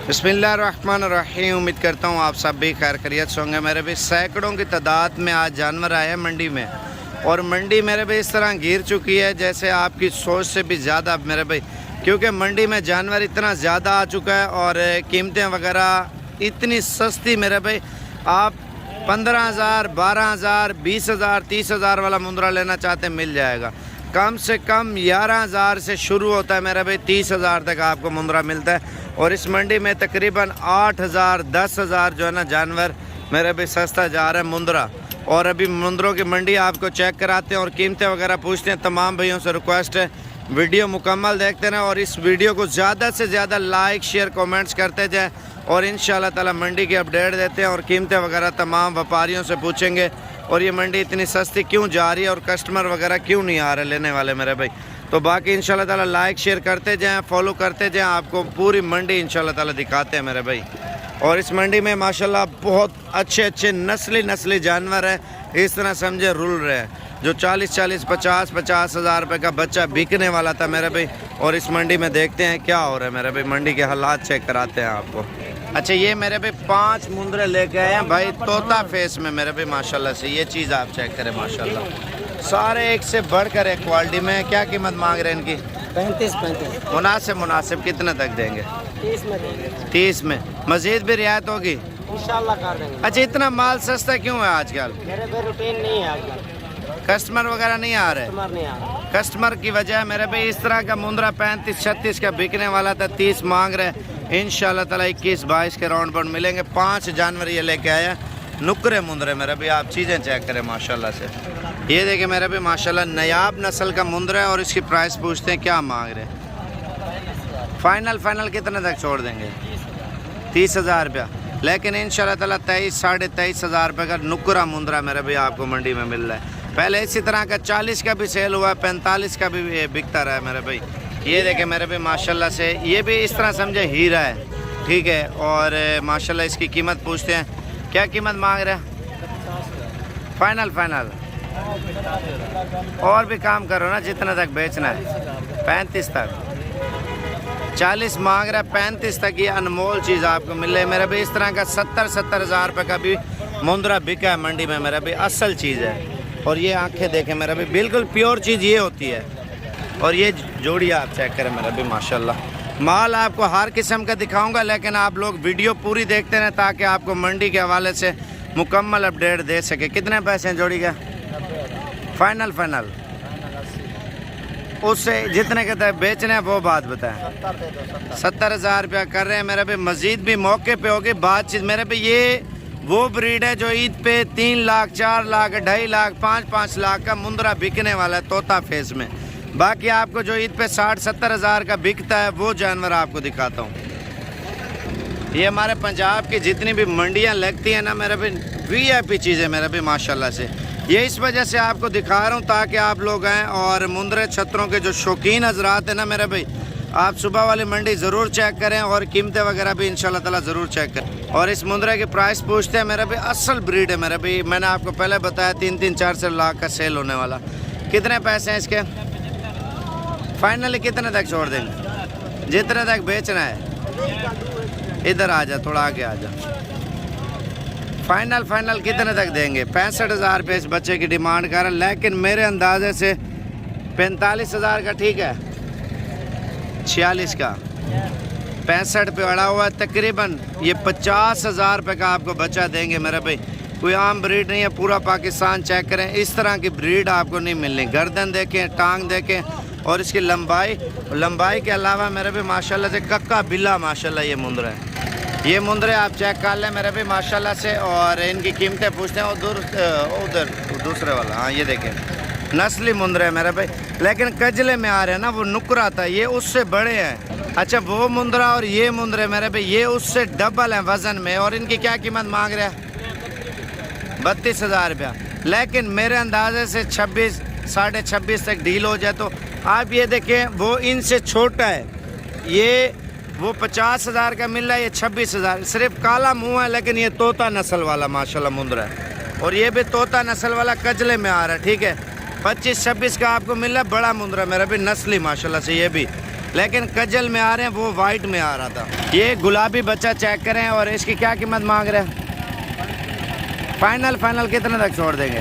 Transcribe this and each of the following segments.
बिस्मिल्लाहिर्रहमानिर्रहीम। उम्मीद करता हूँ आप सब भी खैर खैरियत से होंगे। मेरे भी सैकड़ों की तादाद में आज जानवर आए हैं मंडी में, और मंडी मेरे भी इस तरह घिर चुकी है जैसे आपकी सोच से भी ज़्यादा मेरे भाई, क्योंकि मंडी में जानवर इतना ज़्यादा आ चुका है और कीमतें वगैरह इतनी सस्ती मेरे भाई। आप 15,000, 12,000, 20,000, 30,000 वाला मुंद्रा लेना चाहते हैं मिल जाएगा। कम से कम 11,000 से शुरू होता है मेरा भाई, 30,000 तक आपको मुंद्रा मिलता है। और इस मंडी में तकरीबन 8,000, 10,000 जो है ना जानवर मेरे भाई सस्ता जा रहा है मुंद्रा। और अभी मुंद्रों की मंडी आपको चेक कराते हैं और कीमतें वगैरह पूछते हैं। तमाम भाइयों से रिक्वेस्ट है वीडियो मुकम्मल देखते रहें और इस वीडियो को ज़्यादा से ज़्यादा लाइक शेयर कमेंट्स करते जाएँ। और इंशाल्लाह ताला मंडी की अपडेट देते हैं और कीमतें वगैरह तमाम व्यापारियों से पूछेंगे और ये मंडी इतनी सस्ती क्यों जा रही है और कस्टमर वगैरह क्यों नहीं आ रहे लेने वाले मेरे भाई। तो बाकी इंशाल्लाह ताला लाइक शेयर करते जाएं, फॉलो करते जाएं, आपको पूरी मंडी इंशाल्लाह ताला दिखाते हैं मेरे भाई। और इस मंडी में माशाल्लाह बहुत अच्छे अच्छे नस्ली जानवर है, इस तरह समझे रुल रहे हैं। जो 40, 50 हज़ार रुपये का बच्चा बिकने वाला था मेरे भाई, और इस मंडी में देखते हैं क्या हो रहा है मेरे भाई। मंडी के हालात चेक कराते हैं आपको। अच्छा, ये मेरे भाई 5 मुंद्रे लेके आए हैं भाई, तोता फेस में मेरे भाई माशाल्लाह से। ये चीज़ आप चेक करें माशाल्लाह, सारे एक से बढ़कर एक क्वालिटी में। क्या कीमत मांग रहे हैं इनकी? 35। मुनासिब कितने तक देंगे? 30 में देंगे। 30 में मज़ीद भी रियायत होगी इंशाल्लाह कर देंगे। अच्छा, इतना माल सस्ता क्यों है आजकल? मेरे पे रूटीन नहीं है आजकल, कस्टमर वगैरह नहीं आ रहे। कस्टमर नहीं आ रहा। कस्टमर की वजह मेरे भाई इस तरह का मुंद्रा 35-36 का बिकने वाला था, 30 मांग रहे। इंशाल्लाह ताला 21-22 के राउंड पर मिलेंगे। 5 जानवर ये लेके आया, नुकरे मुंद्रे मेरे भाई। आप चीज़ें चेक करें माशाल्लाह से। ये देखिए मेरे भाई माशाल्लाह नयाब नस्ल का मुंद्रा है और इसकी प्राइस पूछते हैं क्या मांग रहे हैं। फाइनल कितने तक छोड़ देंगे? 30,000 रुपया। लेकिन इंशाल्लाह ताला 23, 23.5 हज़ार रुपये का नुकरा मुंद्रा मेरे भाई आपको मंडी में मिल रहा है। पहले इसी तरह का 40 का भी सेल हुआ है, 45 का भी बिकता रहा है मेरे भाई। ये देखे मेरे भाई माशाल्लाह से, ये भी इस तरह समझे हीरा है, ठीक है। और माशाल्लाह इसकी कीमत पूछते हैं, क्या कीमत मांग रहे हैं? फाइनल और भी काम करो ना, जितना तक बेचना है। 35 तक, 40 मांग रहा है, 35 तक। ये अनमोल चीज़ आपको मिल रही है मेरे भाई। इस तरह का 70 हज़ार रुपये का भी मुंद्रा बिका है मंडी में मेरे भाई, असल चीज़ है। और ये आंखें देखें मेरा भी, बिल्कुल प्योर चीज़ ये होती है। और ये जोड़ी आप चेक करें मेरा भी माशाल्लाह। माल आपको हर किस्म का दिखाऊंगा, लेकिन आप लोग वीडियो पूरी देखते रहें ताकि आपको मंडी के हवाले से मुकम्मल अपडेट दे सके। कितने पैसे हैं जोड़ी का? फाइनल उससे जितने के तक बेचने हैं वो बात बताएं। 70,000 रुपया कर रहे हैं मेरे भी। मज़ीद भी मौके पे होगी बातचीत मेरे भी। ये वो ब्रीड है जो ईद पे 3 लाख, 4 लाख, 2.5 लाख, 5-5 लाख का मुंद्रा बिकने वाला है तोता फेस में। बाकी आपको जो ईद पे 60-70 हज़ार का बिकता है वो जानवर आपको दिखाता हूँ। ये हमारे पंजाब की जितनी भी मंडियाँ लगती हैं ना मेरे भी, VIP चीज़ें मेरे भी माशाल्लाह से। ये इस वजह से आपको दिखा रहा हूँ ताकि आप लोग आएँ और मुंद्रे छतरों के जो शौकीन हजरात हैं ना मेरे भाई, आप सुबह वाली मंडी ज़रूर चेक करें और कीमतें वगैरह भी इंशाल्लाह ताला ज़रूर चेक करें। और इस मुंद्रे की प्राइस पूछते हैं मेरे भाई, असल ब्रीड है मेरे भाई। मैंने आपको पहले बताया 3-3, 4 लाख का सेल होने वाला। कितने पैसे हैं इसके? फाइनली कितने तक छोड़ देंगे? जितने तक बेचना है। इधर आ जा, थोड़ा आगे आ जा। फाइनल कितने तक देंगे? 65,000 रुपये इस बच्चे की डिमांड कर रहे हैं, लेकिन मेरे अंदाजे से 45,000 का ठीक है। 46 का 65 पे अड़ा हुआ है तकरीबन। ये 50,000 रुपये का आपको बच्चा देंगे मेरे भाई। कोई आम ब्रीड नहीं है, पूरा पाकिस्तान चेक करें, इस तरह की ब्रीड आपको नहीं मिलनी। गर्दन देखें, टांग देखें और इसकी लंबाई के अलावा मेरे भी माशाल्लाह से कक्का बिल्ला माशाल्लाह ये मुंद्रा है। ये मुंद्रे आप चेक कर लें मेरे भी माशाल्लाह से। और इनकी कीमतें पूछते हैं उधर दूसरे वाला। हाँ, ये देखें नस्ली मुंद्रे है मेरे भाई, लेकिन कजले में आ रहे हैं ना, वो नुकरा था, ये उससे बड़े हैं। अच्छा, वो मुंद्रा और ये मुंद्रे मेरे भाई ये उससे डबल हैं वज़न में। और इनकी क्या कीमत मांग रहे हैं? 32,000 रुपया। लेकिन मेरे अंदाजे से 26, 26.5 तक डील हो जाए। तो आप ये देखें, वो इनसे छोटा है, ये वो 50,000 का मिल रहा है, ये 26,000। सिर्फ काला मुंह है, लेकिन ये तोता नस्ल वाला माशाल्लाह मुंद्रा है। और ये भी तोता नस्ल वाला कजले में आ रहा है, ठीक है। 25-26 का आपको मिल रहा है बड़ा मुंद्रा मेरा भी, नस्ली माशाल्लाह से। ये भी लेकिन कजल में आ रहे हैं, वो वाइट में आ रहा था। ये गुलाबी बच्चा चेक करें और इसकी क्या कीमत मांग रहे हैं? फाइनल कितने तक छोड़ देंगे?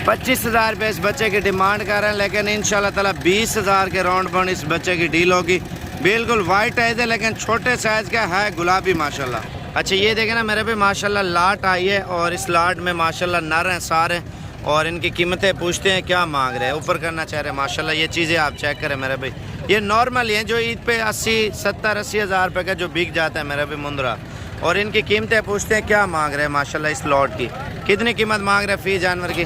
25,000 रुपये इस बच्चे की डिमांड कर रहे हैं, लेकिन इंशाल्लाह ताला 20,000 के राउंड पर इस बच्चे की डील होगी। बिल्कुल वाइट है लेकिन छोटे साइज़ का है, गुलाबी माशाल्लाह। अच्छा ये देखें ना मेरे भी माशाल्लाह लाट आई है और इस लाट में माशाल्लाह नर हैं सारे, और इनकी कीमतें पूछते हैं क्या मांग रहे हैं, ऊपर करना चाह रहे हैं माशाल्लाह। ये चीज़ें आप चेक करें मेरे भाई, ये नॉर्मल हैं जो ईद पे 80-70-80 हज़ार रुपये का जो बिक जाता है मेरे भी मुंद्रा, और इनकी कीमतें पूछते हैं क्या मांग रहे हैं माशाल्लाह। इस लॉट की कितनी कीमत मांग रहे हैं फ़ी जानवर की?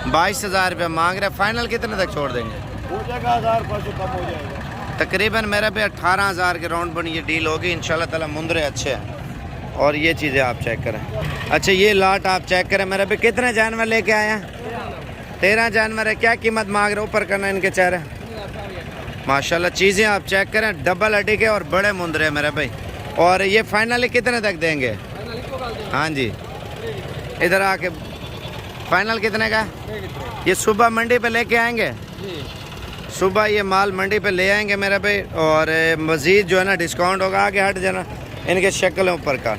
22,000 रुपये मांग रहे हैं। फाइनल कितने तक छोड़ देंगे? हो जाएगा 1000 500 कम हो जाएगा। तकरीबन मेरे पे 18,000 के राउंड पर ये डील होगी इंशाल्लाह ताला। मुंद्रे अच्छे हैं और ये चीज़ें आप चेक करें। अच्छा ये लाट आप चेक करें मेरे पे, कितने जानवर लेके आए हैं? 13 जानवर है। क्या कीमत मांग रहे? ऊपर करना इनके चेहरे माशाल्लाह। चीज़ें आप चेक करें, डबल हड्डी के और बड़े मुंद्रे हैं मेरे भाई। और ये फाइनली कितने तक देंगे? हाँ जी इधर आके फाइनल कितने का? ये सुबह मंडी पे लेके आएंगे, सुबह ये माल मंडी पे ले आएंगे मेरे भाई, और मज़ीद जो है ना डिस्काउंट होगा। आगे हट जाना, इनके शक्ल ऊपर का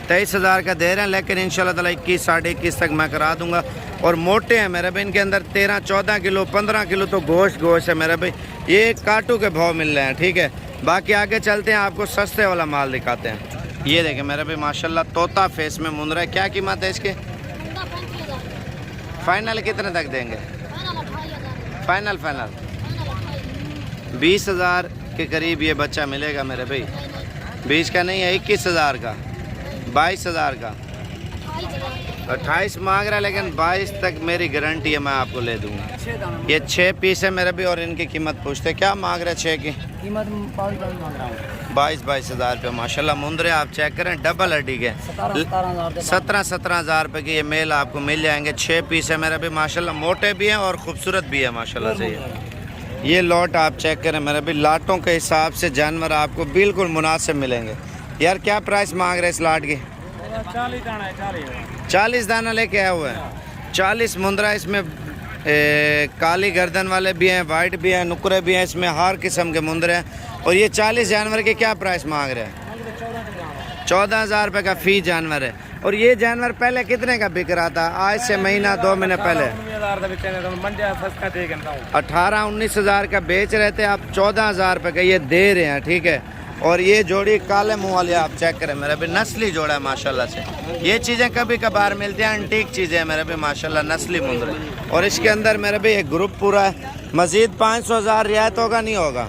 23,000 का दे रहे हैं, लेकिन इंशाल्लाह ताला 21 साढ़े 21 तक मैं करा दूंगा। और मोटे हैं मेरे भाई, इनके अंदर 13-14 किलो 15 किलो तो गोश्त है मेरे भाई। ये काटू के भाव मिल रहे हैं, ठीक है। बाकी आगे चलते हैं, आपको सस्ते वाला माल दिखाते हैं। ये देखें मेरे भाई माशाल्लाह तोता फेस में मुंद्रा है। क्या कीमत है इसके? फाइनल कितने तक देंगे? फाइनल 20,000 के करीब ये बच्चा मिलेगा मेरे भाई। 20 का नहीं है, 21,000 का, 22,000 का, 28 मांग रहा है, लेकिन 22 तक मेरी गारंटी है, मैं आपको ले दूंगा। ये 6 पीस है मेरे भी, और इनकी कीमत पूछते क्या मांग रहे हैं? 6 की कीमत 22,000 रुपये माशाल्लाह। मुंद्रे आप चेक करें, डबल हड्डी के 17,000 रुपये के ये मेल आपको मिल जाएंगे। 6 पीस है मेरे भी माशाल्लाह, मोटे भी हैं और खूबसूरत भी है माशाल्लाह से। ये लॉट आप चेक करें मेरे भी, लाटों के हिसाब से जानवर आपको बिल्कुल मुनासिब मिलेंगे। यार क्या प्राइस मांग रहे हैं इस लाट की? 40 दाना लेके आए हुए हैं। 40 मुंद्रा। इसमें काली गर्दन वाले भी हैं, वाइट भी हैं, नुकरे भी हैं, इसमें हर किस्म के मुंद्रे हैं। और ये 40 जानवर के क्या प्राइस मांग रहे हैं? 14,000 रुपये का फ़ी जानवर है। और ये जानवर पहले कितने का बिक रहा था? आज से महीना 2 महीने पहले 18-19 हज़ार का बेच रहे थे, आप 14,000 रुपये का ये दे रहे हैं, ठीक है। और ये जोड़ी काले मुँह वाले आप चेक करें मेरे भी, नस्ली जोड़ा है माशाल्लाह से। ये चीज़ें कभी कभार मिलती हैं, एंटीक चीज़ें हैं मेरे भी माशाल्लाह, नस्ली मुंद्रे। और इसके अंदर मेरे भी एक ग्रुप पूरा है। मज़ीद 500,000 रियायत होगा नहीं होगा?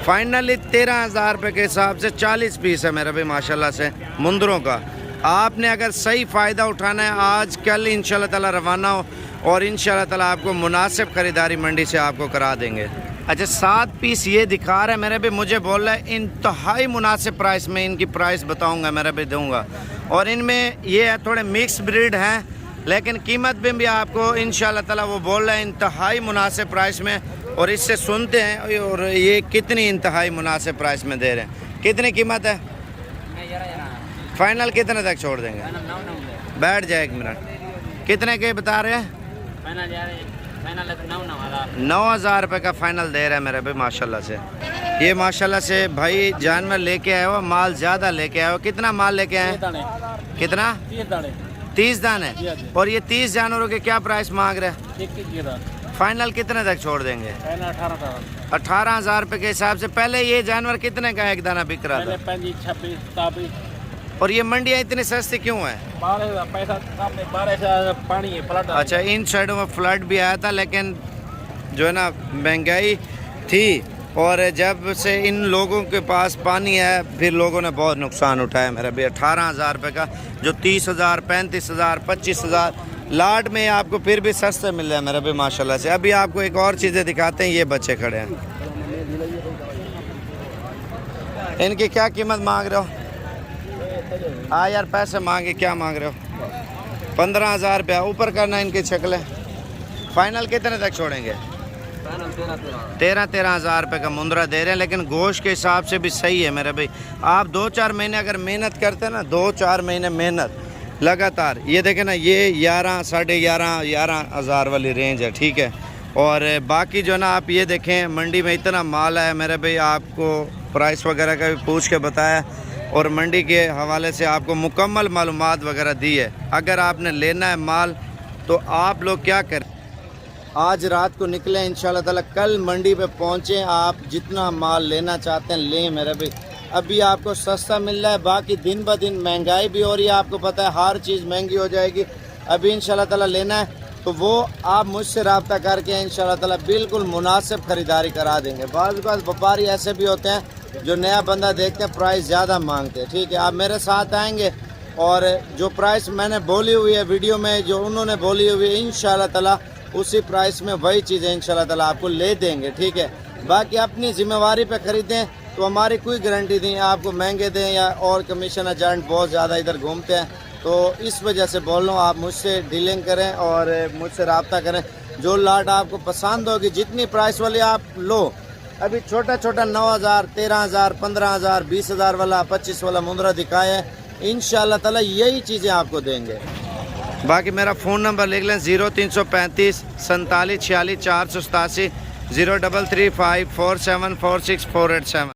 फाइनली 13,000 रुपये के हिसाब से 40 पीस है मेरे भी माशाल्लाह से मुंद्रों का। आपने अगर सही फ़ायदा उठाना है, आज कल इंशाल्लाह ताला रवाना हो, और इंशाल्लाह ताला आपको मुनासिब ख़रीदारी मंडी से आपको करा देंगे। अच्छा 7 पीस ये दिखा रहा है मेरे भी, मुझे बोल रहा है इंतहाई मुनासिब प्राइस में इनकी प्राइस बताऊंगा मेरे भी, दूंगा। और इनमें ये है थोड़े मिक्स ब्रीड हैं, लेकिन कीमत भी आपको इंशाल्लाह ताला वो बोल रहा है इंतहाई मुनासिब प्राइस में। और इससे सुनते हैं और ये कितनी इंतहाई मुनासिब प्राइस में दे रहे हैं। कितनी कीमत है? फाइनल कितने तक छोड़ देंगे? बैठ जाए 1 मिनट। कितने के बता रहे हैं? 9,000 रुपये का फाइनल दे रहा है मेरे भाई माशाल्लाह से। ये माशाल्लाह से भाई जानवर लेके आए हो, माल ज़्यादा लेके आए हो। कितना माल लेके आए? कितना? 30 दाने। और ये 30 जानवरों के क्या प्राइस मांग रहे हैं? फाइनल कितने तक छोड़ देंगे? 18,000 रुपये के हिसाब से। पहले ये जानवर कितने का एक दाना बिक रहा था? 25-26। और ये मंडियाँ इतनी सस्ती क्यों है? पानी है, फ्लड। अच्छा इन साइडों में फ्लड भी आया था, लेकिन जो है ना महंगाई थी, और जब से इन लोगों के पास पानी है फिर लोगों ने बहुत नुकसान उठाया मेरा भी। 18,000 रुपये का जो 30,000 35,000 25,000 लाट में आपको फिर भी सस्ते मिल रहे हैं मेरा भी माशाल्लाह से। अभी आपको एक और चीज़ें दिखाते हैं। ये बच्चे खड़े हैं, इनकी क्या कीमत मांग रहे हो? यार पैसे मांगे, क्या मांग रहे हो? 15,000 रुपया। ऊपर करना इनकी शक्लें। फाइनल कितने तक छोड़ेंगे? 13,000 रुपये का मुंद्रा दे रहे हैं, लेकिन गोश्त के हिसाब से भी सही है मेरे भाई। आप 2-4 महीने अगर मेहनत करते हैं ना, 2-4 महीने मेहनत लगातार, ये देखें ना, ये 11 साढ़े 11 11,000 वाली रेंज है, ठीक है। और बाकी जो ना आप ये देखें मंडी में इतना माल है मेरे भाई, आपको प्राइस वगैरह का भी पूछ के बताया और मंडी के हवाले से आपको मुकम्मल मालूमात वगैरह दी है। अगर आपने लेना है माल तो आप लोग क्या करें, आज रात को निकले इंशाल्लाह ताला, कल मंडी पे पहुँचें, आप जितना माल लेना चाहते हैं लें मेरे भाई। अभी आपको सस्ता मिल रहा है, बाकी दिन ब दिन महंगाई भी हो रही है, आपको पता है हर चीज़ महंगी हो जाएगी। अभी इंशाल्लाह ताला लेना है तो वो आप मुझसे रब्ता करके इंशाल्लाह ताला बिल्कुल मुनासिब ख़रीदारी करा देंगे। बाज़ व्यापारी ऐसे भी होते हैं जो नया बंदा देखते हैं प्राइस ज़्यादा मांगते हैं, ठीक है। आप मेरे साथ आएंगे और जो प्राइस मैंने बोली हुई है वीडियो में, जो उन्होंने बोली हुई है, इंशाल्लाह ताला उसी प्राइस में वही चीज़ें इंशाल्लाह ताला आपको ले देंगे, ठीक है। बाकी अपनी ज़िम्मेवारी पे ख़रीदें तो हमारी कोई गारंटी नहीं है आपको महंगे दें, या और कमीशन एजेंट बहुत ज़्यादा इधर घूमते हैं, तो इस वजह से बोल रहा हूँ आप मुझसे डीलिंग करें और मुझसे रब्ता करें। जो लाट आपको पसंद होगी, जितनी प्राइस वाली आप लो, अभी छोटा छोटा 9,000, 13,000, 15,000, 20,000 वाला, 25 वाला मुंद्रा दिखाया है, इंशाल्लाह ताला यही चीज़ें आपको देंगे। बाकी मेरा फ़ोन नंबर लिख लें 0335 47 46 487, 0335 4746 487।